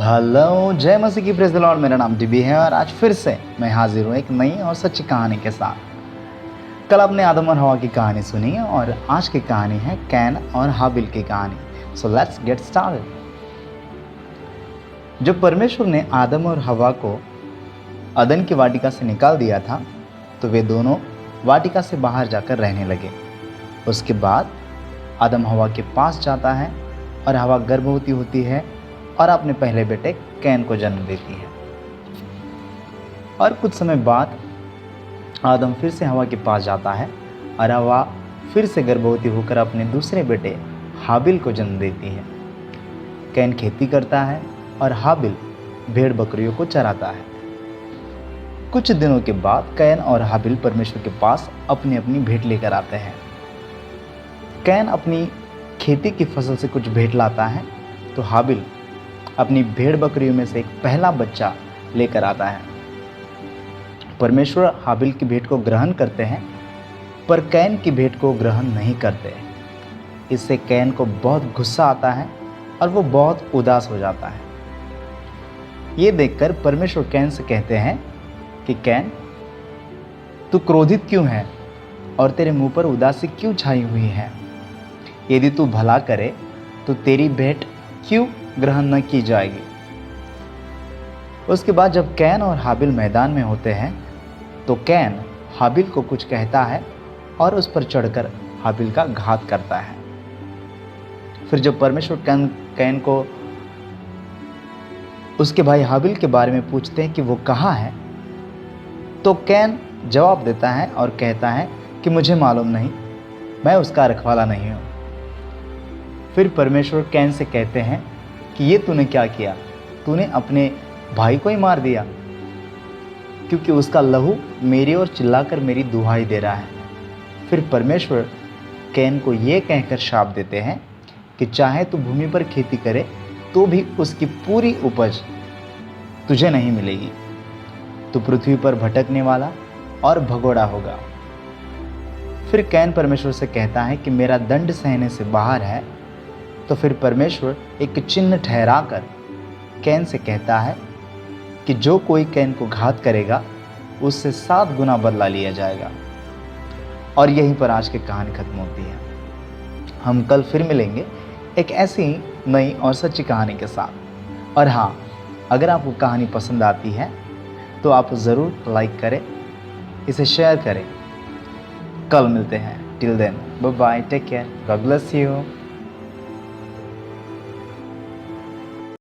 Hello, जय मसीह की, praise the Lord. मेरा नाम डीबी है और आज फिर से मैं हाजिर हूँ एक नई और सच्ची कहानी के साथ। कल आपने आदम और हवा की कहानी सुनी और आज की कहानी है कैन और हाबिल की कहानी। So let's get started. जब परमेश्वर ने आदम और हवा को अदन की वाटिका से निकाल दिया था तो वे दोनों वाटिका से बाहर जाकर रहने लगे। उसके बाद आदम हवा के पास जाता है और हवा गर्भवती होती है और अपने पहले बेटे कैन को जन्म देती है। और कुछ समय बाद आदम फिर से हवा के पास जाता है और हवा फिर से गर्भवती होकर अपने दूसरे बेटे हाबिल को जन्म देती है। कैन खेती करता है और हाबिल भेड़ बकरियों को चराता है। कुछ दिनों के बाद कैन और हाबिल परमेश्वर के पास अपनी अपनी भेंट लेकर आते हैं। कैन अपनी खेती की फसल से कुछ भेंट लाता है तो हाबिल अपनी भेड़ बकरियों में से एक पहला बच्चा लेकर आता है। परमेश्वर हाबिल की भेंट को ग्रहण करते हैं पर कैन की भेंट को ग्रहण नहीं करते। इससे कैन को बहुत गुस्सा आता है और वो बहुत उदास हो जाता है। ये देखकर परमेश्वर कैन से कहते हैं कि कैन, तू क्रोधित क्यों है और तेरे मुंह पर उदासी क्यों छाई हुई है? यदि तू भला करे तो तेरी भेंट क्यों ग्रहण न की जाएगी? उसके बाद जब कैन और हाबिल मैदान में होते हैं तो कैन हाबिल को कुछ कहता है और उस पर चढ़कर हाबिल का घात करता है। फिर जब परमेश्वर कैन को उसके भाई हाबिल के बारे में पूछते हैं कि वो कहाँ है तो कैन जवाब देता है और कहता है कि मुझे मालूम नहीं, मैं उसका रखवाला नहीं हूँ। फिर परमेश्वर कैन से कहते हैं कि ये तूने क्या किया? तूने अपने भाई को ही मार दिया, क्योंकि उसका लहू मेरी ओर चिल्लाकर मेरी दुहाई दे रहा है। फिर परमेश्वर कैन को ये कहकर शाप देते हैं कि चाहे तू भूमि पर खेती करे तो भी उसकी पूरी उपज तुझे नहीं मिलेगी। तू पृथ्वी पर भटकने वाला और भगोड़ा होगा। फिर कैन परमेश्वर से कहता है कि मेरा दंड सहने से बाहर है। तो फिर परमेश्वर एक चिन्ह ठहराकर कैन से कहता है कि जो कोई कैन को घात करेगा उससे 7 गुना बदला लिया जाएगा। और यहीं पर आज की कहानी खत्म होती है। हम कल फिर मिलेंगे एक ऐसी नई और सच्ची कहानी के साथ। और हाँ, अगर आपको कहानी पसंद आती है तो आप ज़रूर लाइक करें, इसे शेयर करें। कल मिलते हैं। Till then, bye bye, take care, God bless you.